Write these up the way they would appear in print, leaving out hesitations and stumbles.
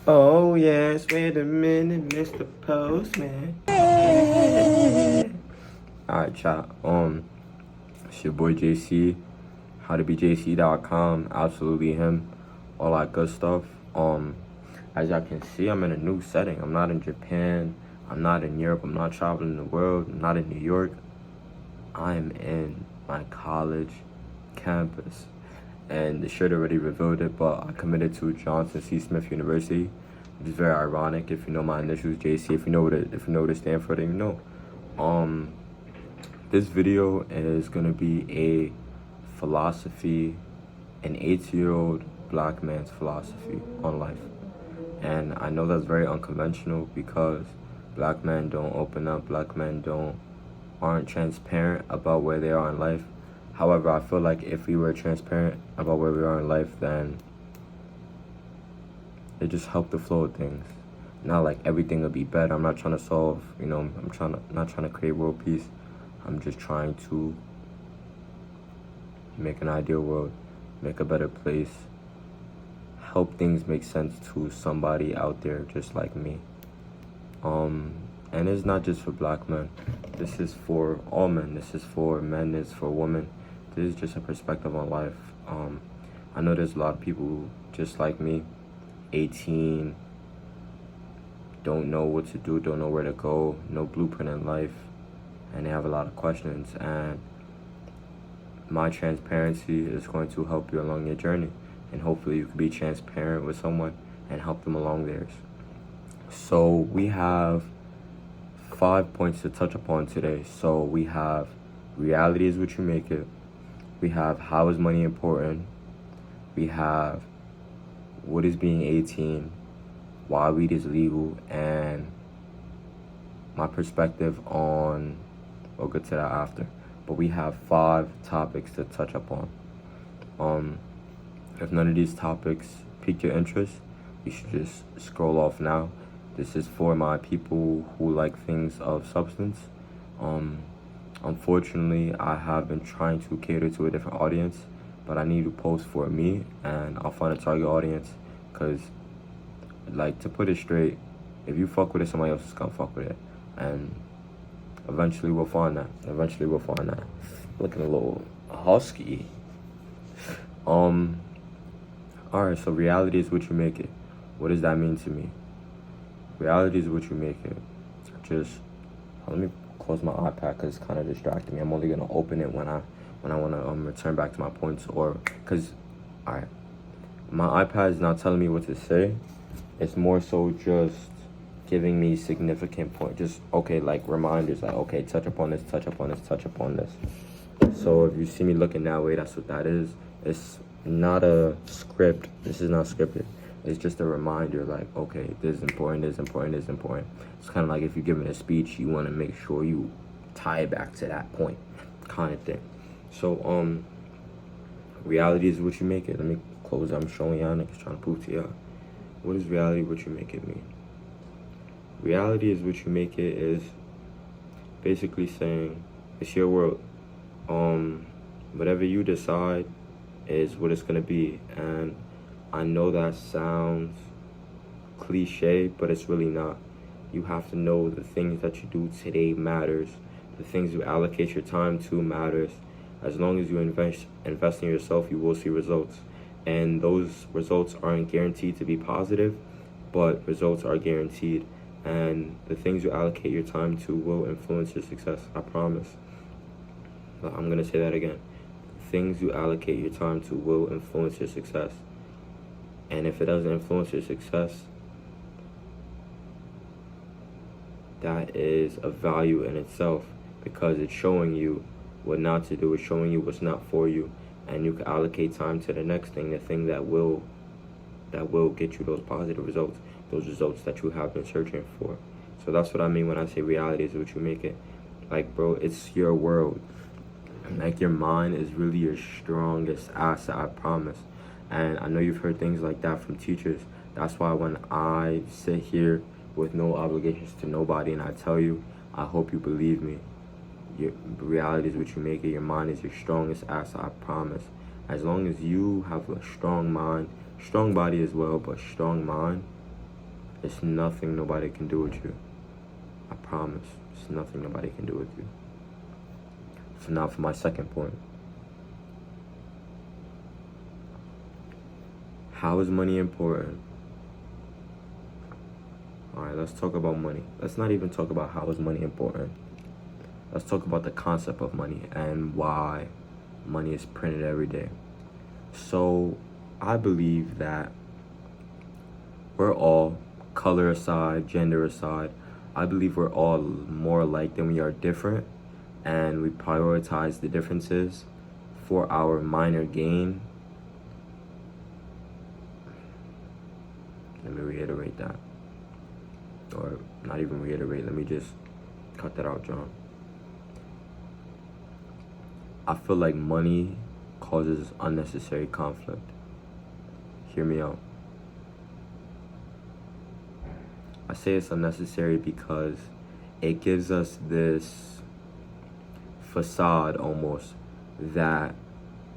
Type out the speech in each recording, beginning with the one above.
Oh yes, wait a minute, Mr. Postman. Alright, chat. It's your boy JC. HowToBeJC.com. Absolutely him. All that good stuff. As y'all can see, I'm in a new setting. I'm not in Japan. I'm not in Europe. I'm not traveling the world. I'm not in New York. I'm in my college campus. And the shirt already revealed it, but I committed to Johnson C. Smith University, which is very ironic. If you know my initials, JC. If you know what it stands for, then you know. This video is gonna be a philosophy, an 8-year-old black man's philosophy on life. And I know that's very unconventional because black men don't open up, black men aren't transparent about where they are in life. However, I feel like if we were transparent about where we are in life, then it just helped the flow of things. Not like everything would be better. I'm not trying to solve, not trying to create world peace. I'm just trying to make an ideal world, make a better place, help things make sense to somebody out there just like me. And it's not just for black men. This is for all men. This is for men. It's for women. This is just a perspective on life. I know there's a lot of people just like me, 18, don't know what to do, don't know where to go, no blueprint in life, and they have a lot of questions. And my transparency is going to help you along your journey. And hopefully you can be transparent with someone and help them along theirs. So we have 5 points to touch upon today. So we have reality is what you make it. We have how is money important. We have what is being 18, why weed is legal, and my perspective on, we'll get to that after. But we have 5 topics to touch upon. If none of these topics pique your interest, you should just scroll off now. This is for my people who like things of substance. Unfortunately, I have been trying to cater to a different audience, but I need to post for me, and I'll find a target audience. Because, like, to put it straight, if you fuck with it, somebody else is gonna fuck with it. And eventually we'll find that. Looking a little husky. Alright, so reality is what you make it. What does that mean to me? Reality is what you make it. Let me close my iPad because it's kind of distracting me. I'm only gonna open it when I want to return back to my points, or because my iPad is not telling me what to say. It's more so just giving me significant points. Just like reminders, like touch upon this, touch upon this, touch upon this. So if you see me looking that way, that's what that is. It's not a script. This is not scripted. It's just a reminder, like, okay, this is important, this is important, this is important. It's kind of like if you're giving a speech, you want to make sure you tie it back to that point, kind of thing. So, reality is what you make it. Let me close. I'm showing y'all niggas, trying to prove to y'all. What does reality, what you make it mean? Reality is what you make it is basically saying it's your world. Whatever you decide is what it's gonna be. And I know that sounds cliche, but it's really not. You have to know the things that you do today matters. The things you allocate your time to matters. As long as you invest in yourself, you will see results. And those results aren't guaranteed to be positive, but results are guaranteed. And the things you allocate your time to will influence your success, I promise. I'm gonna say that again. The things you allocate your time to will influence your success. And if it doesn't influence your success, that is a value in itself, because it's showing you what not to do. It's showing you what's not for you, and you can allocate time to the next thing, the thing that will get you those positive results, those results that you have been searching for. So that's what I mean when I say reality is what you make it. Like, bro, it's your world. Like, your mind is really your strongest asset, I promise. And I know you've heard things like that from teachers. That's why when I sit here with no obligations to nobody and I tell you, I hope you believe me. Your reality is what you make it. Your mind is your strongest asset, I promise. As long as you have a strong mind, strong body as well, but strong mind, It's nothing nobody can do with you. I promise. It's nothing nobody can do with you. So now for my second point. How is money important? Alright, let's talk about money. Let's not even talk about how is money important. Let's talk about the concept of money and why money is printed every day. So I believe that we're all, color aside, gender aside, I believe we're all more alike than we are different, and we prioritize the differences for our minor gain. Let me reiterate that. Or not even reiterate, let me just cut that out, John. I feel like money causes unnecessary conflict. Hear me out. I say it's unnecessary because it gives us this facade almost that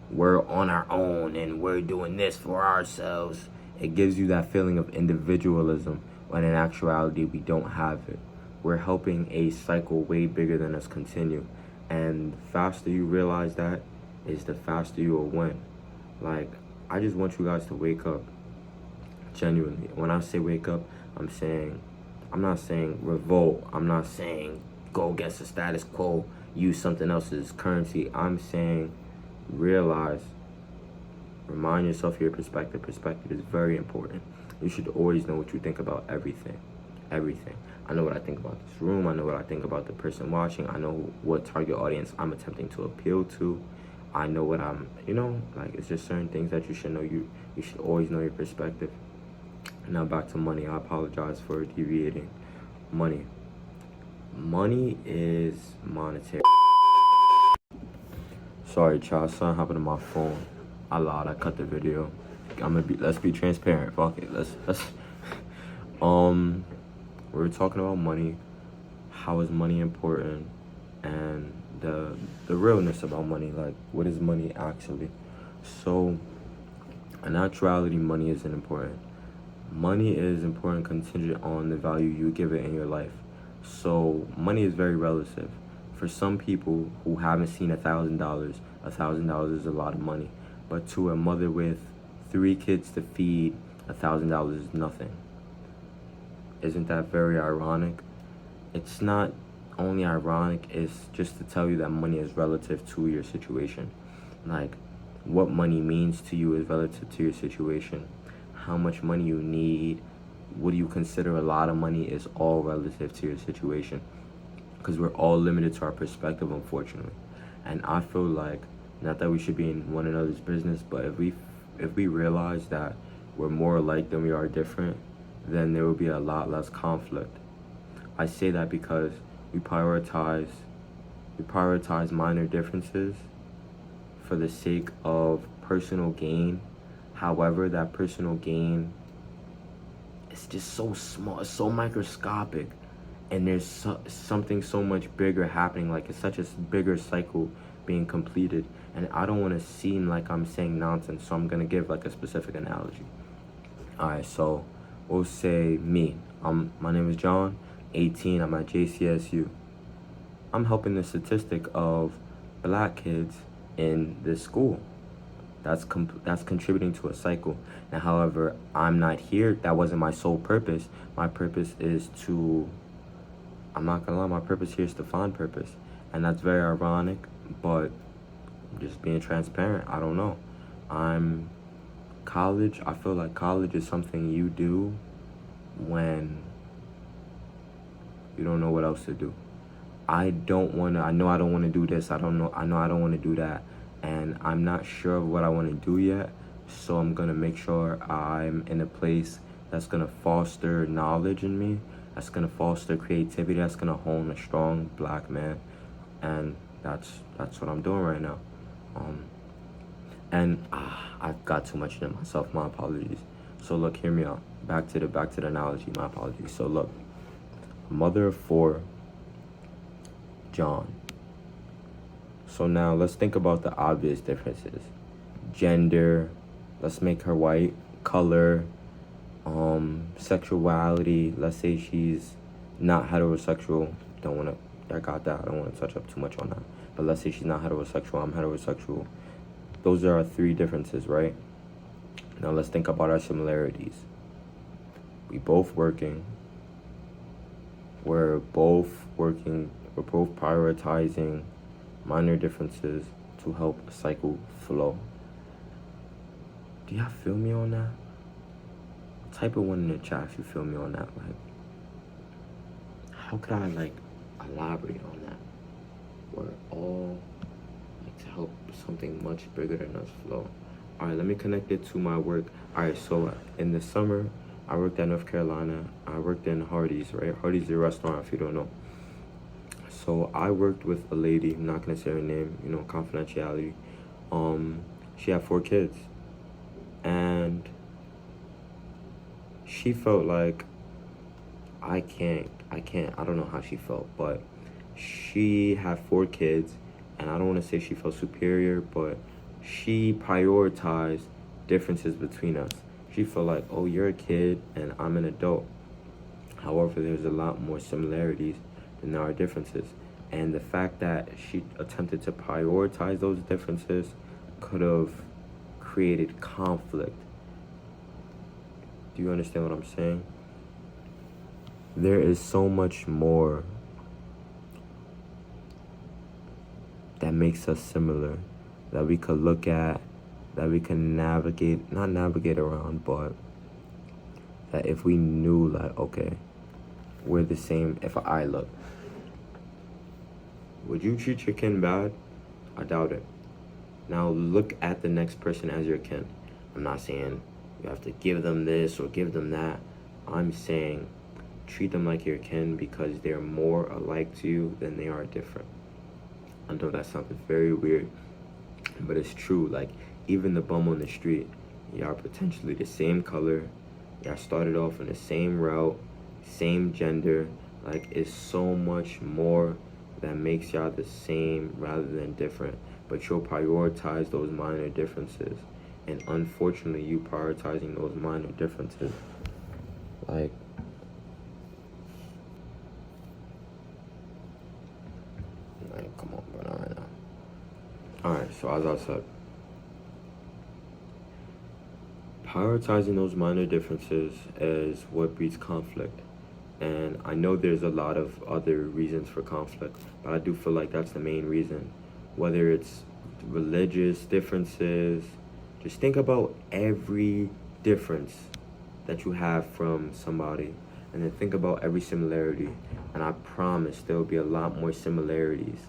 we're on our own and we're doing this for ourselves. It gives you that feeling of individualism when in actuality we don't have it. We're helping a cycle way bigger than us continue. And the faster you realize that is the faster you will win. Like, I just want you guys to wake up. Genuinely. When I say wake up, I'm not saying revolt. I'm not saying go against the status quo, use something else's currency. I'm saying realize, remind yourself of your perspective. Perspective is very important. You should always know what you think about everything. Everything. I know what I think about this room. I know what I think about the person watching. I know what target audience I'm attempting to appeal to. I know what I'm, like, it's just certain things that you should know. You should always know your perspective. Now back to money. I apologize for deviating. Money. Money is monetary. Sorry, child. Something happened to my phone. I lied. I cut the video. Let's be transparent. Fuck it. Let's we're talking about money. How is money important? And the realness about money. Like, what is money actually? So, in actuality, money isn't important. Money is important contingent on the value you give it in your life. So money is very relative. For some people who haven't seen $1,000, $1,000 is a lot of money. But to a mother with 3 kids to feed, $1,000 is nothing. Isn't that very ironic? It's not only ironic, it's just to tell you that money is relative to your situation. Like, what money means to you is relative to your situation. How much money you need, what do you consider a lot of money, is all relative to your situation. Because we're all limited to our perspective, unfortunately. And I feel like, not that we should be in one another's business, but if we realize that we're more alike than we are different, then there will be a lot less conflict. I say that because we prioritize minor differences for the sake of personal gain. However, that personal gain is just so small, it's so microscopic, and there's something so much bigger happening. Like, it's such a bigger cycle being completed, and I don't want to seem like I'm saying nonsense, so I'm gonna give like a specific analogy. All right, so we'll say me. My name is John, 18. I'm at JCSU. I'm helping the statistic of black kids in this school. That's contributing to a cycle. Now, however, I'm not here. That wasn't my sole purpose. My purpose is to, I'm not gonna lie, my purpose here is to find purpose. And that's very ironic, but just being transparent, I don't know. College, I feel like college is something you do when you don't know what else to do. I know I don't want to do this. I know I don't want to do that. And I'm not sure of what I want to do yet. So I'm going to make sure I'm in a place that's going to foster knowledge in me. That's going to foster creativity. That's going to hone a strong black man. And that's what I'm doing right now. I've got too much in myself. My apologies. So look, hear me out. Back to the analogy. My apologies. So look, mother of 4, John. So now let's think about the obvious differences. Gender, let's make her white. Color, sexuality. Let's say she's not heterosexual. Don't want to, I got that. I don't want to touch up too much on that. But let's say she's not heterosexual. I'm heterosexual. Those are our three differences, right? Now let's think about our similarities. We both working. We're both working. We're both prioritizing minor differences to help a cycle flow. Do y'all feel me on that? Type a one in the chat if you feel me on that. Like, how could I elaborate on that? We're all to help something much bigger than us flow. All right, let me connect it to my work. All right, so in the summer, I worked at North Carolina. I worked in Hardee's, right? Hardee's is a restaurant, if you don't know. So I worked with a lady, I'm not gonna say her name, confidentiality. She had 4 kids. And she felt like I don't know how she felt, but she had 4 kids, and I don't want to say she felt superior, but she prioritized differences between us. She felt like, oh, you're a kid and I'm an adult. However, there's a lot more similarities than there are differences. And the fact that she attempted to prioritize those differences could have created conflict. Do you understand what I'm saying? There is so much more that makes us similar, that we could look at, that we can not navigate around, but that if we knew, like, okay, we're the same. If I look, would you treat your kin bad? I doubt it. Now look at the next person as your kin. I'm not saying you have to give them this or give them that. I'm saying treat them like your kin because they're more alike to you than they are different. I know that sounds very weird, but it's true. Like, even the bum on the street, y'all potentially the same color, y'all started off in the same route, same gender. Like, it's so much more that makes y'all the same rather than different, but you'll prioritize those minor differences. And unfortunately, you prioritizing those minor differences, like, come on, bro, not right now. Alright, so as I said, prioritizing those minor differences is what breeds conflict. And I know there's a lot of other reasons for conflict, but I do feel like that's the main reason. Whether it's religious differences, just think about every difference that you have from somebody, and then think about every similarity, and I promise there will be a lot more similarities.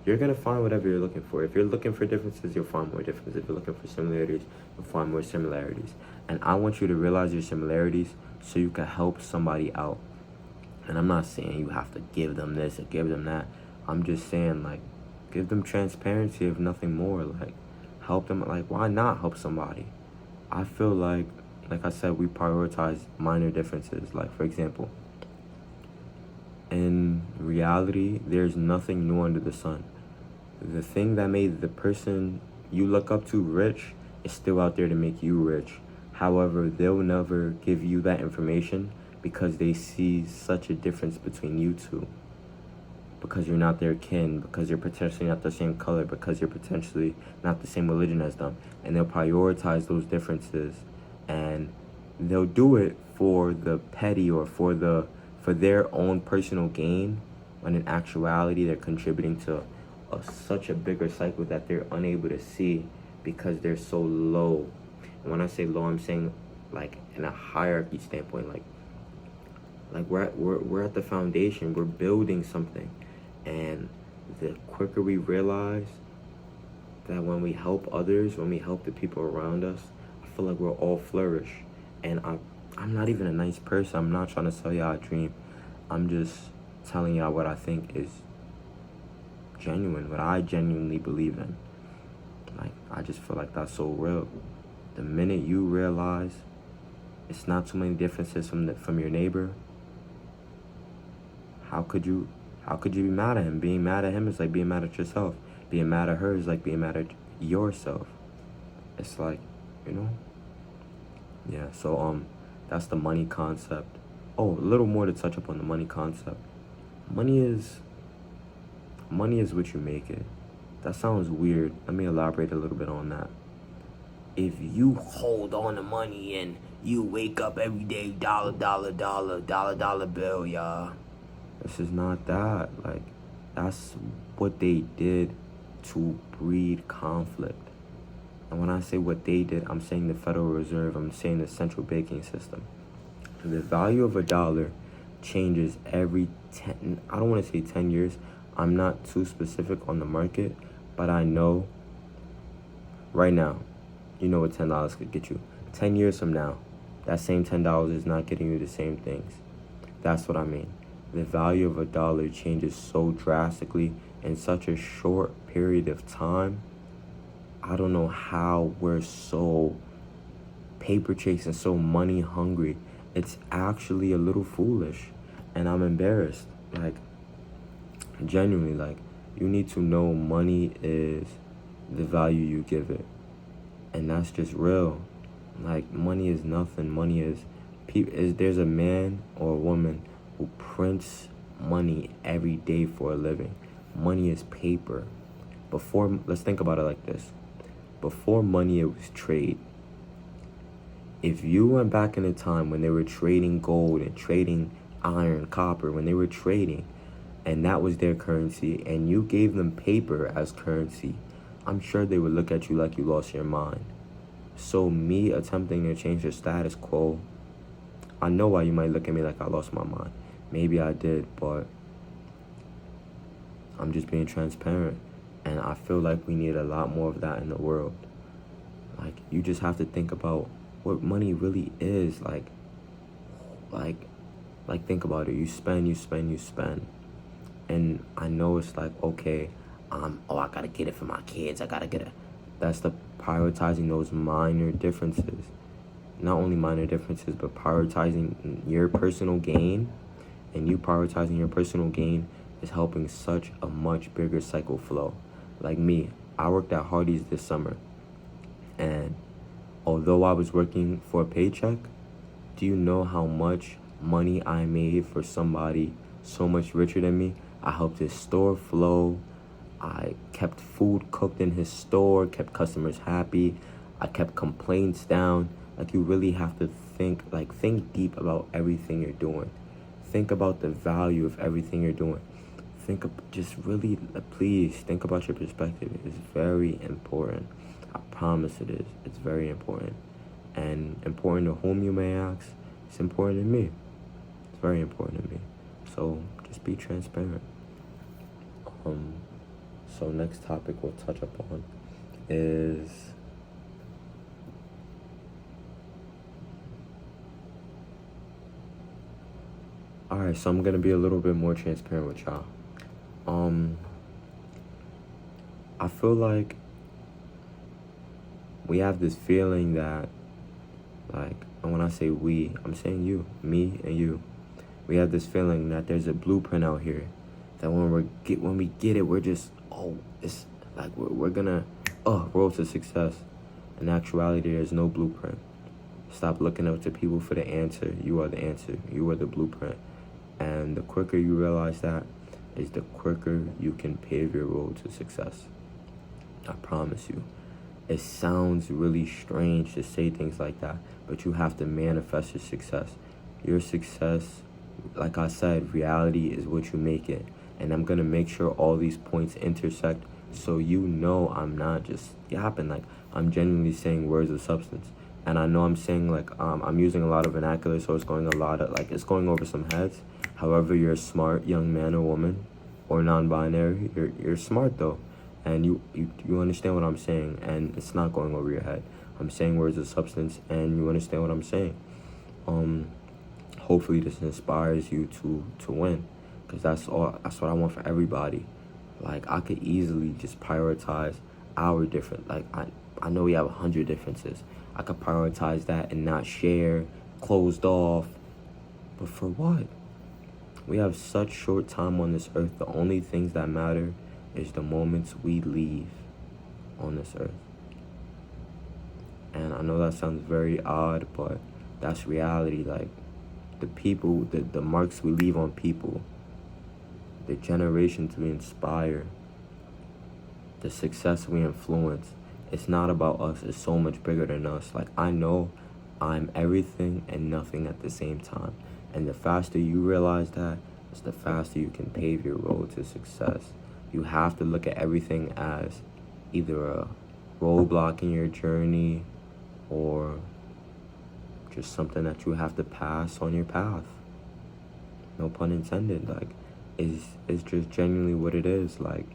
You're gonna find whatever you're looking for. If you're looking for differences, you'll find more differences. If you're looking for similarities, you'll find more similarities. And I want you to realize your similarities so you can help somebody out. And I'm not saying you have to give them this or give them that. I'm just saying, like, give them transparency, if nothing more. Like, help them. Like, why not help somebody? I feel like I said, we prioritize minor differences. Like, for example, in reality, there's nothing new under the sun. The thing that made the person you look up to rich is still out there to make you rich. However, they'll never give you that information because they see such a difference between you two. Because you're not their kin, because you're potentially not the same color, because you're potentially not the same religion as them. And they'll prioritize those differences, and they'll do it for the petty or for their own personal gain, when in actuality they're contributing to such a bigger cycle that they're unable to see because they're so low. And when I say low, I'm saying like in a hierarchy standpoint, like we're at the foundation, we're building something. And the quicker we realize that when we help others, when we help the people around us, I feel like we'll all flourish. And I'm not even a nice person. I'm not trying to sell y'all a dream. I'm just telling y'all what I think is genuine, what I genuinely believe in. Like, I just feel like that's so real. The minute you realize it's not too many differences from your neighbor, how could you be mad at him? Being mad at him is like being mad at yourself. Being mad at her is like being mad at yourself. It's like, Yeah, so That's the money concept. Oh, a little more to touch up on the money concept. Money is what you make it. That sounds weird. Let me elaborate a little bit on that. If you hold on to money and you wake up every day, dollar, dollar, dollar, dollar, dollar bill, y'all. This is not that. Like, that's what they did to breed conflict. And when I say what they did, I'm saying the Federal Reserve, I'm saying the central banking system. The value of a dollar changes every 10, I don't want to say 10 years. I'm not too specific on the market, but I know right now, you know what $10 could get you. 10 years from now, that same $10 is not getting you the same things. That's what I mean. The value of a dollar changes so drastically in such a short period of time. I don't know how we're so paper chasing, so money hungry. It's actually a little foolish, and I'm embarrassed. Like, genuinely, like, you need to know money is the value you give it. And that's just real. Like, money is nothing. Money is there's a man or a woman who prints money every day for a living. Money is paper. Let's think about it like this. Before money, it was trade. If you went back in a time when they were trading gold and trading iron, copper, when they were trading, and that was their currency, and you gave them paper as currency, I'm sure they would look at you like you lost your mind. So me attempting to change the status quo, I know why you might look at me like I lost my mind. Maybe I did, but I'm just being transparent. And I feel like we need a lot more of that in the world. Like, you just have to think about what money really is. Like think about it. You spend. And I know it's like, okay, I gotta get it for my kids. I gotta get it. That's the prioritizing those minor differences. Not only minor differences, but prioritizing your personal gain. And you prioritizing your personal gain is helping such a much bigger cycle flow. Like me, I worked at Hardee's this summer. And although I was working for a paycheck, do you know how much money I made for somebody so much richer than me? I helped his store flow. I kept food cooked in his store, kept customers happy. I kept complaints down. Like, you really have to think deep about everything you're doing. Think about the value of everything you're doing. Please think about your perspective. It's very important. I promise it is. It's very important. And important to whom you may ask, it's important to me. It's very important to me. So just be transparent. So next topic we'll touch upon is alright, so I'm gonna be a little bit more transparent with y'all. I feel like we have this feeling that, like, and when I say we, I'm saying you, me and you. We have this feeling that there's a blueprint out here that when we get it, we're just, it's like we're gonna road to success. In actuality, there's no blueprint. Stop looking up to people for the answer. You are the answer. You are the blueprint. And the quicker you realize that, is the quicker you can pave your road to success. I promise you. It sounds really strange to say things like that, but you have to manifest your success. Your success, like I said, reality is what you make it. And I'm going to make sure all these points intersect so you know I'm not just yapping. Like, I'm genuinely saying words of substance. And I know I'm saying, like, I'm using a lot of vernacular, so it's going over some heads. However, you're a smart young man or woman or non-binary. You're smart, though. And you understand what I'm saying, and it's not going over your head. I'm saying words of substance, and you understand what I'm saying. Hopefully this inspires you to win, because that's what I want for everybody. Like, I could easily just prioritize our different, like, I know we have 100 differences. I could prioritize that and not share, closed off. But for what? We have such short time on this earth. The only things that matter is the moments we leave on this earth. And I know that sounds very odd, but That's reality. Like, the people, the marks we leave on people, the generations we inspire, the success we influence. It's not about us. It's so much bigger than us. Like, I know I'm everything and nothing at the same time. And the faster you realize that, it's the faster you can pave your road to success. You have to look at everything as either a roadblock in your journey or just something that you have to pass on your path. No pun intended. Like, it's just genuinely what it is. Like,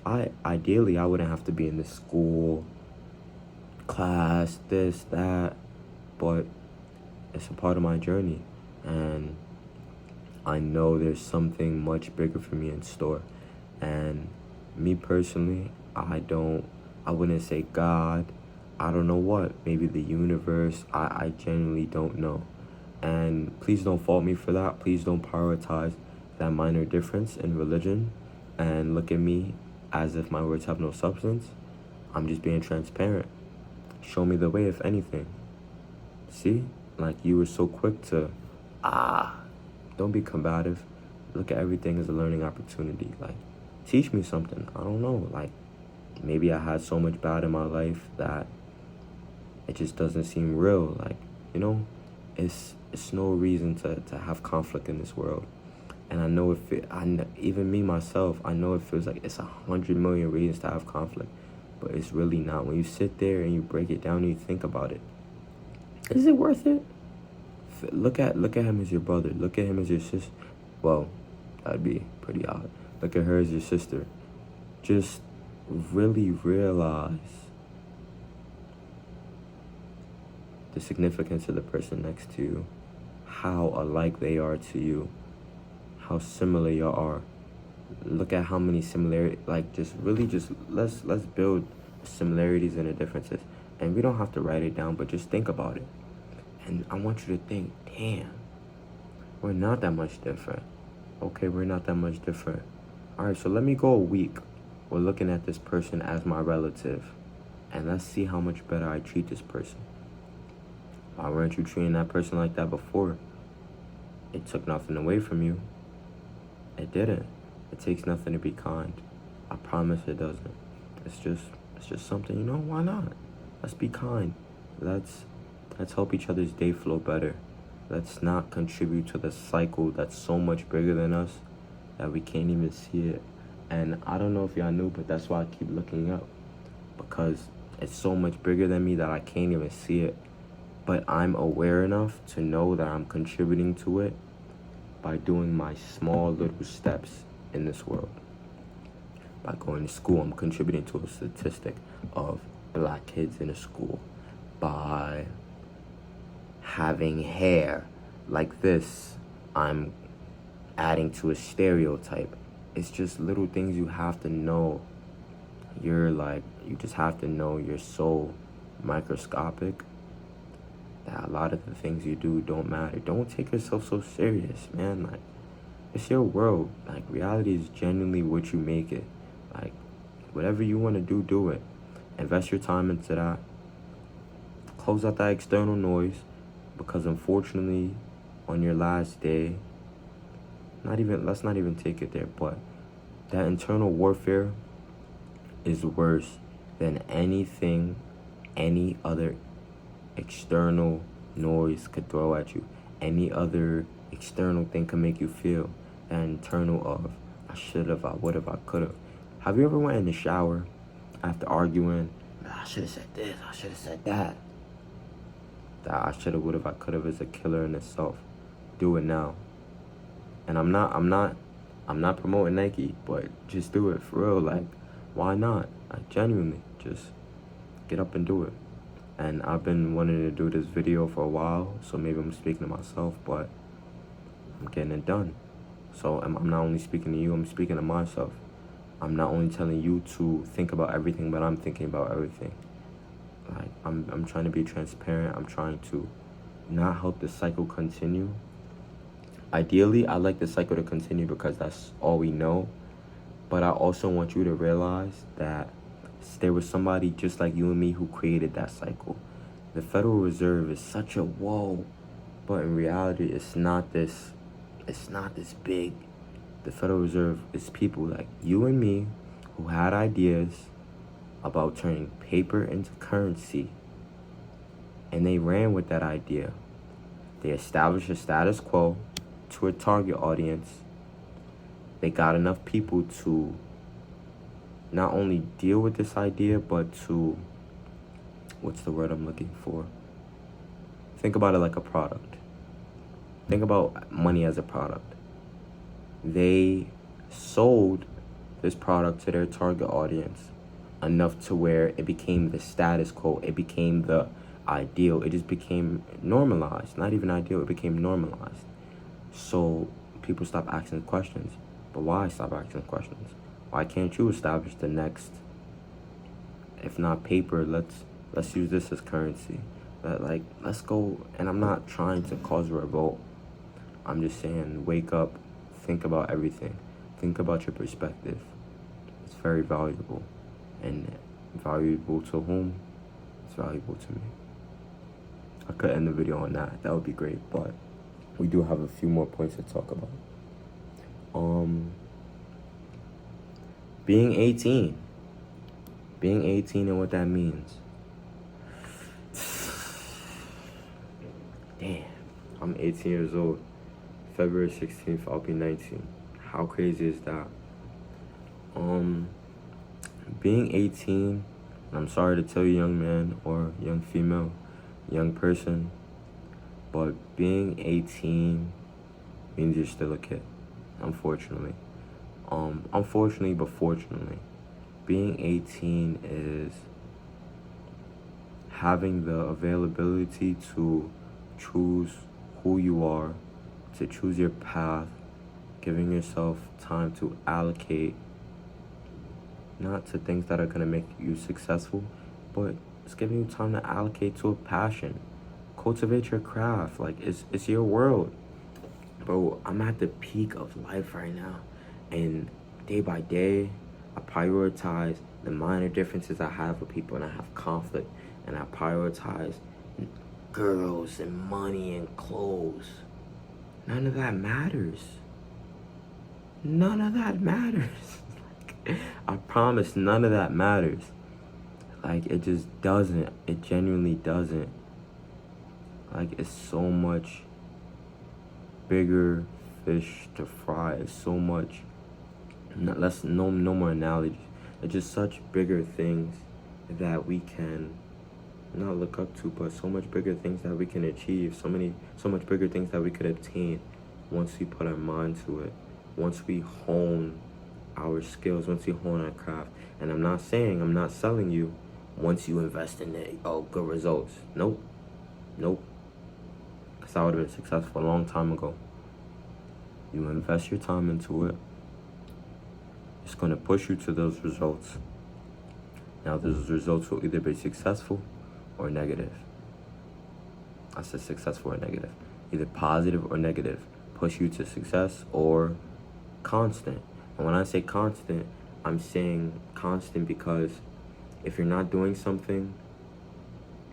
ideally I wouldn't have to be in this school, class, this, that, but it's a part of my journey, and I know there's something much bigger for me in store. And me personally, I wouldn't say God, I don't know what, maybe the universe, I genuinely don't know. And please don't fault me for that. Please don't prioritize that minor difference in religion and look at me as if my words have no substance. I'm just being transparent. Show me the way, if anything. See? Like, you were so quick to, don't be combative. Look at everything as a learning opportunity. Like, teach me something. I don't know. Like, maybe I had so much bad in my life that it just doesn't seem real. Like, you know, it's no reason to have conflict in this world. And I know even me myself, I know it feels like it's 100 million reasons to have conflict, but it's really not. When you sit there and you break it down and you think about it, is it worth it? Look at him as your brother. Look at him as your sister. Well, that'd be pretty odd. Look at her as your sister. Just really realize the significance of the person next to you, how alike they are to you, how similar you are. Look at how many similarities, like, let's build similarities and the differences. And we don't have to write it down, but just think about it. And I want you to think, damn, we're not that much different. Okay, we're not that much different. All right, so let me go a week. We're looking at this person as my relative, and let's see how much better I treat this person. Why weren't you treating that person like that before? It took nothing away from you. It didn't. It takes nothing to be kind. I promise it doesn't. It's just something, you know, why not? Let's be kind. Let's help each other's day flow better. Let's not contribute to the cycle that's so much bigger than us that we can't even see it. And I don't know if y'all knew, but that's why I keep looking up, because it's so much bigger than me that I can't even see it. But I'm aware enough to know that I'm contributing to it by doing my small little steps in this world. By going to school, I'm contributing to a statistic of black kids in a school. By having hair like this, I'm adding to a stereotype. It's just little things you have to know. You just have to know you're so microscopic that a lot of the things you do don't matter. Don't take yourself so serious, man. Like, it's your world. Like, reality is genuinely what you make it. Like, whatever you want to do, do it. Invest your time into that. Close out that external noise, because unfortunately, on your last day, let's not even take it there, but that internal warfare is worse than anything any other external noise could throw at you. Any other external thing can make you feel. That internal of, I should have, I would have, I could have. Have you ever went in the shower after arguing? I should have said this, I should have said that. That I should have, would have, I could have is a killer in itself. Do it now. And I'm not promoting Nike, but just do it for real. Like, why not? Like, genuinely, just get up and do it. And I've been wanting to do this video for a while, so maybe I'm speaking to myself, but I'm getting it done. So I'm not only speaking to you, I'm speaking to myself. I'm not only telling you to think about everything, but I'm thinking about everything. Like, I'm trying to be transparent. I'm trying to not help the cycle continue. Ideally, I like the cycle to continue because that's all we know. But I also want you to realize that there was somebody just like you and me who created that cycle. The Federal Reserve is such a, whoa, But in reality, it's not this big. The Federal Reserve is people like you and me who had ideas about turning paper into currency, and they ran with that idea. They established a status quo to a target audience. They got enough people to not only deal with this idea, but to, what's the word I'm looking for? Think about it like a product. Think about money as a product. They sold this product to their target audience enough to where it became the status quo. It became the ideal. It just became normalized. Not even ideal, it became normalized. So people stop asking questions. But why stop asking questions? Why can't you establish the next, if not paper, let's use this as currency. Let's go. And I'm not trying to cause a revolt. I'm just saying, wake up, think about everything. Think about your perspective. It's very valuable. And valuable to whom? It's valuable to me. I could end the video on that. That would be great. But we do have a few more points to talk about. Being 18. Being 18 and what that means. Damn. I'm 18 years old. February 16th, I'll be 19. How crazy is that? Being 18, I'm sorry to tell you, young man or young female, young person, but being 18 means you're still a kid, unfortunately. Unfortunately, but fortunately, being 18 is having the availability to choose who you are, to choose your path, giving yourself time to allocate, not to things that are going to make you successful, but it's giving you time to allocate to a passion. Cultivate your craft. Like, it's your world. Bro, I'm at the peak of life right now. And day by day, I prioritize the minor differences I have with people, and I have conflict. And I prioritize girls and money and clothes. None of that matters. None of that matters. I promise, none of that matters. Like, it just doesn't. It genuinely doesn't. Like, it's so much bigger fish to fry. It's so much. No more analogies. It's just such bigger things that we can not look up to, but so much bigger things that we can achieve. So much bigger things that we could obtain once we put our mind to it. Once we hone our skills, once we hone our craft. And I'm not selling you once you invest in it, good results. Nope. Because I would have been successful a long time ago. You invest your time into it, it's going to push you to those results. Now, those results will either be successful or negative. I said successful or negative. Either positive or negative. Push you to success or constant. And when I say constant, I'm saying constant because if you're not doing something,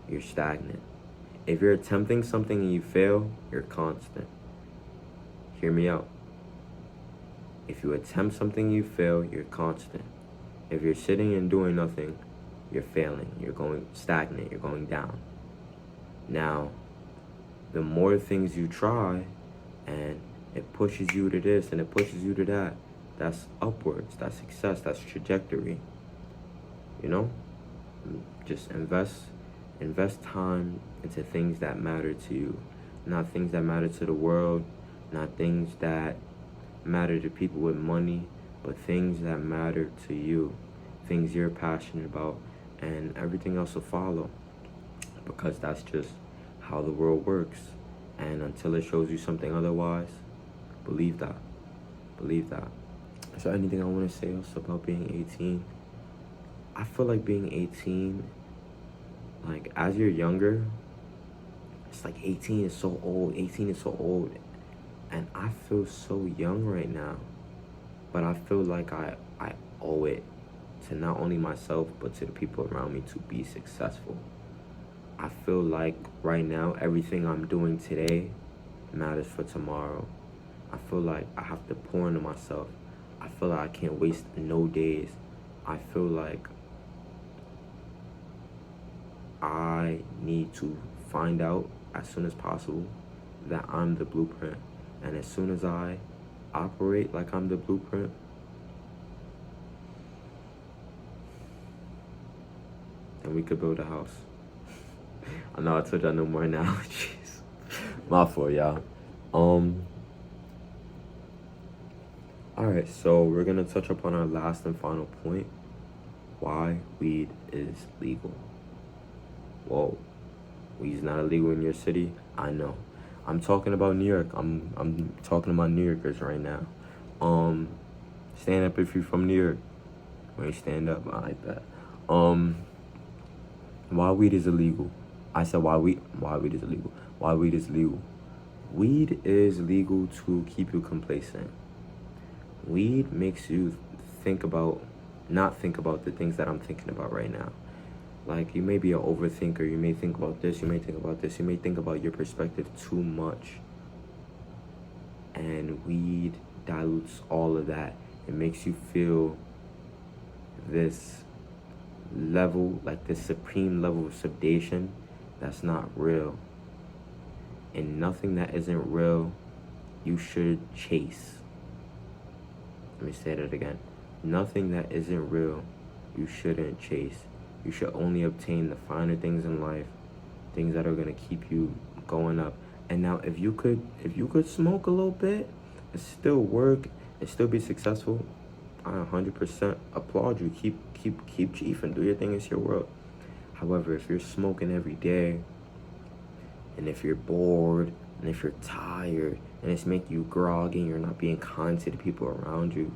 you're stagnant. If you're attempting something and you fail, you're constant. Hear me out. If you attempt something and you fail, you're constant. If you're sitting and doing nothing, you're failing. You're going stagnant. You're going down. Now, the more things you try and it pushes you to this and it pushes you to that, that's upwards. That's success. That's trajectory. You know? Just invest time into things that matter to you. Not things that matter to the world. Not things that matter to people with money, but things that matter to you. Things you're passionate about, and everything else will follow. Because that's just how the world works. And until it shows you something otherwise, believe that. Believe that. Is there anything I want to say else about being 18? I feel like being 18, like, as you're younger, it's like 18 is so old. 18 is so old. And I feel so young right now. But I feel like I owe it to not only myself, but to the people around me to be successful. I feel like right now, everything I'm doing today matters for tomorrow. I feel like I have to pour into myself. I feel like I can't waste no days. I feel like I need to find out as soon as possible that I'm the blueprint. And as soon as I operate like I'm the blueprint, then we could build a house. I know I told y'all no more analogies. My fault, y'all. Alright, so we're gonna touch upon our last and final point. Why weed is legal. Whoa. Weed's not illegal in your city? I know. I'm talking about New York. I'm talking about New Yorkers right now. Stand up if you're from New York. When you stand up, I like that. Why weed is illegal? I said why weed is illegal. Why weed is legal. Weed is legal to keep you complacent. Weed makes you not think about the things that I'm thinking about right now. Like, you may be an overthinker. You may think about this. You may think about this. You may think about your perspective too much. And weed dilutes all of that. It makes you feel this level, like this supreme level of sedation that's not real. And nothing that isn't real, you should chase. Let me say that again. Nothing that isn't real, you shouldn't chase. You should only obtain the finer things in life, things that are gonna keep you going up. And now, if you could smoke a little bit and still work and still be successful, I 100% applaud you. Keep chiefing. Do your thing. It's your world. However, if you're smoking every day, and if you're bored, and if you're tired, and it's making you groggy, and you're not being kind to the people around you,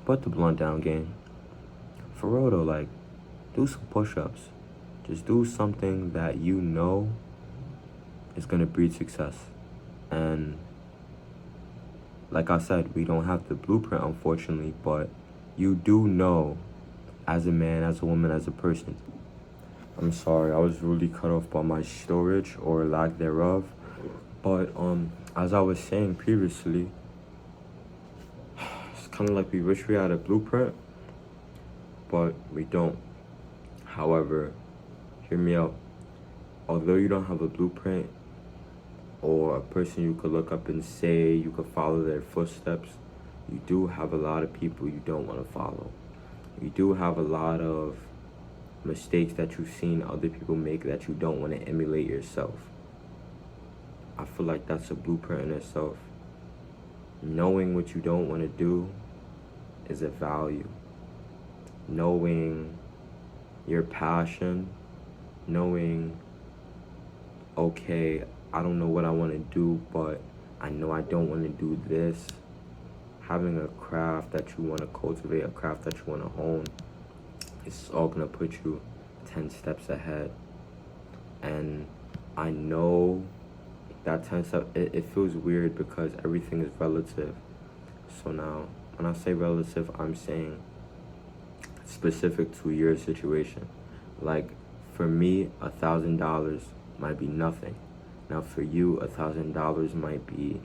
put the blunt down, gang. For real though, like, do some push-ups. Just do something that you know is gonna breed success. And like I said, we don't have the blueprint, unfortunately, but you do know, as a man, as a woman, as a person. I'm sorry, I was really cut off by my storage or lack thereof. But as I was saying previously, it's kind of like we wish we had a blueprint, but we don't. However, hear me out. Although you don't have a blueprint or a person you could look up and say you could follow their footsteps, you do have a lot of people you don't want to follow. You do have a lot of mistakes that you've seen other people make that you don't want to emulate yourself. I feel like that's a blueprint in itself. Knowing what you don't want to do is a value. Knowing your passion, knowing, okay, I don't know what I want to do, but I know I don't want to do this. Having a craft that you want to cultivate, a craft that you want to hone, it's all going to put you 10 steps ahead. And I know that 10 steps, it feels weird because everything is relative. So now, when I say relative, I'm saying specific to your situation. Like, for me, $1,000 might be nothing. Now, for you, $1,000 might be,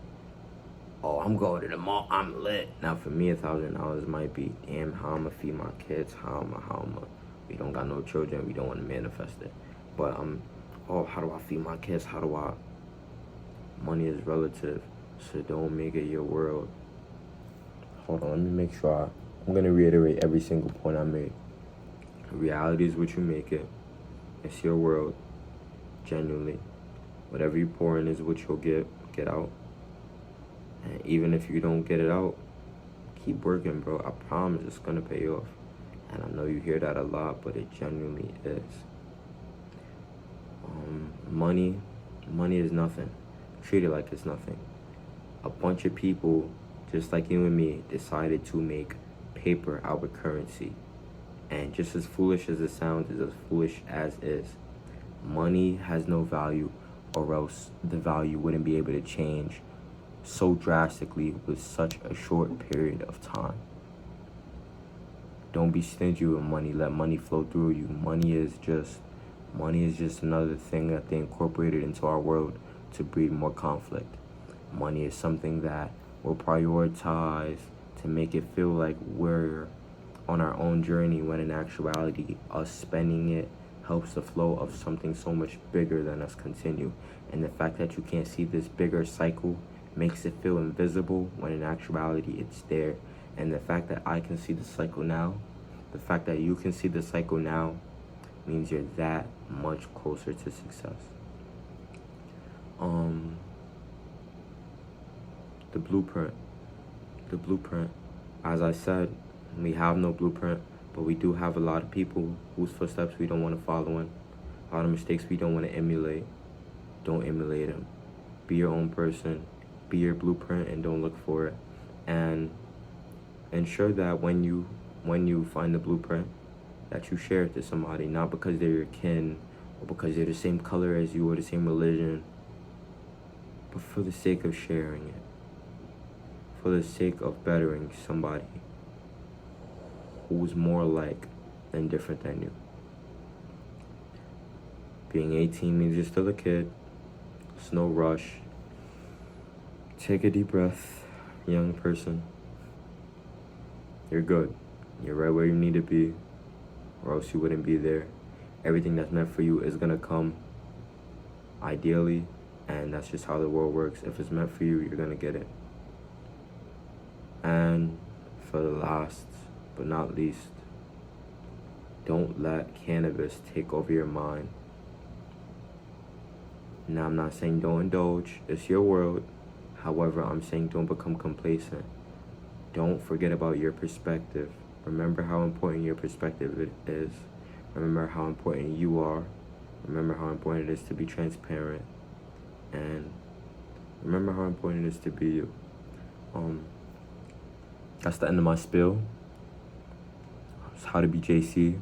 oh, I'm going to the mall, I'm lit. Now, for me, $1,000 might be, damn, how I'm gonna feed my kids, we don't got no children, we don't want to manifest it. But oh, how do I feed my kids? Money is relative, so don't make it your world. Hold on, let me make sure I'm gonna reiterate every single point I made. Reality is what you make it. It's your world, genuinely. Whatever you pour in is what you'll get out. And even if you don't get it out, keep working, bro. I promise it's gonna pay off. And I know you hear that a lot, but it genuinely is. Money is nothing. Treat it like it's nothing. A bunch of people, just like you and me, decided to make paper our currency. And just as foolish as it sounds, is as foolish as is. Money has no value, or else the value wouldn't be able to change so drastically with such a short period of time. Don't be stingy with money. Let money flow through you. Money is just another thing that they incorporated into our world to breed more conflict. Money is something that we'll prioritize to make it feel like we're on our own journey, when in actuality, us spending it helps the flow of something so much bigger than us continue. And the fact that you can't see this bigger cycle makes it feel invisible, when in actuality it's there. And the fact that I can see the cycle now, the fact that you can see the cycle now, means you're that much closer to success. The blueprint. The blueprint. As I said, we have no blueprint, but we do have a lot of people whose footsteps we don't want to follow in. A lot of mistakes we don't want to emulate. Don't emulate them. Be your own person. Be your blueprint, and don't look for it. And ensure that when you find the blueprint, that you share it to somebody, not because they're your kin or because they're the same color as you or the same religion, but for the sake of sharing it, for the sake of bettering somebody who's more alike than different than you. Being 18 means you're still a kid. It's no rush. Take a deep breath, young person. You're good. You're right where you need to be, or else you wouldn't be there. Everything that's meant for you is gonna come, ideally, and that's just how the world works. If it's meant for you, you're gonna get it. And for the last but not least, don't let cannabis take over your mind. Now, I'm not saying don't indulge. It's your world. However, I'm saying don't become complacent. Don't forget about your perspective. Remember how important your perspective is. Remember how important you are. Remember how important it is to be transparent. And remember how important it is to be you. That's the end of my spiel. It's how to be JC.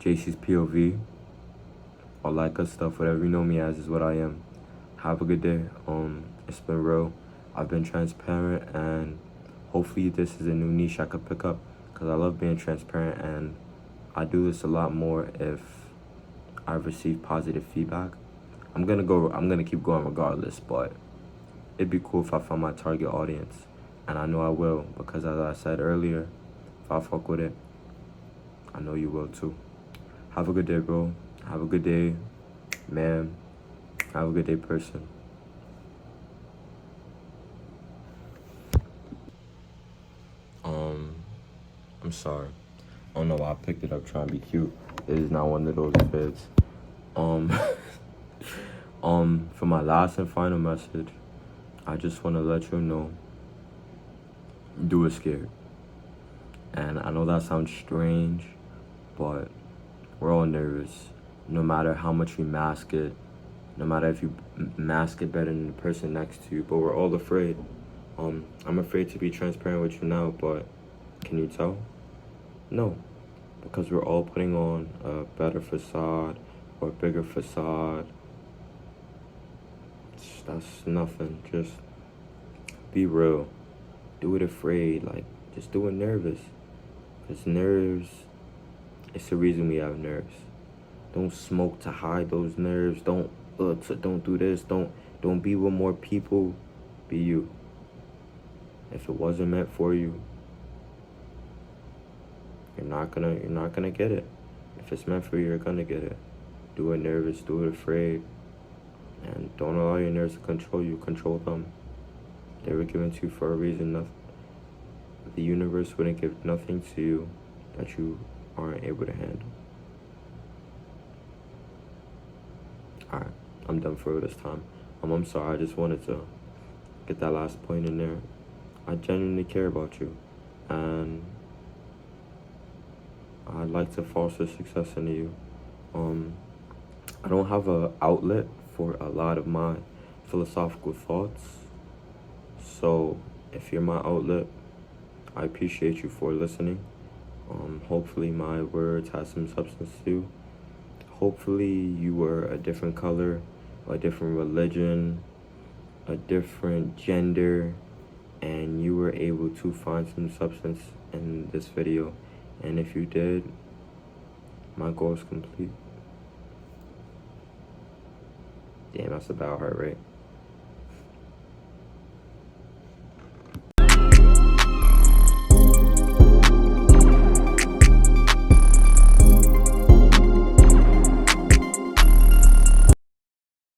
JC's POV. All that good stuff. Whatever you know me as is what I am. Have a good day. It's been real. I've been transparent, and hopefully this is a new niche I could pick up, because I love being transparent, and I do this a lot more if I receive positive feedback. I'm gonna keep going regardless, but it'd be cool if I found my target audience, and I know I will, because as I said earlier, if I fuck with it, I know you will too. Have a good day, bro. Have a good day, man. Have a good day, person. I'm sorry. I don't know why I picked it up trying to be cute. It is not one of those vids. For my last and final message, I just want to let you know, do it scared. And I know that sounds strange, but we're all nervous. No matter how much we mask it, no matter if you mask it better than the person next to you, but we're all afraid. I'm afraid to be transparent with you now, but can you tell? No, because we're all putting on a better facade or a bigger facade. That's nothing. Just be real. Do it afraid. Like, just do it nervous. Because nerves, it's the reason we have nerves. Don't smoke to hide those nerves. Don't do this. Don't be with more people. Be you. If it wasn't meant for you, you're not gonna get it. If it's meant for you, you're gonna get it. Do it nervous, do it afraid, and don't allow your nerves to control you. Control them. They were given to you for a reason. The universe wouldn't give nothing to you that you aren't able to handle. Alright, I'm done for this time. I'm sorry, I just wanted to get that last point in there. I genuinely care about you, and I'd like to foster success into you. I don't have an outlet for a lot of my philosophical thoughts, so if you're my outlet, I appreciate you for listening. Hopefully my words have some substance to you. Hopefully you were a different color, a different religion, a different gender, and you were able to find some substance in this video. And if you did, my goal is complete. Damn, that's a bad heart rate.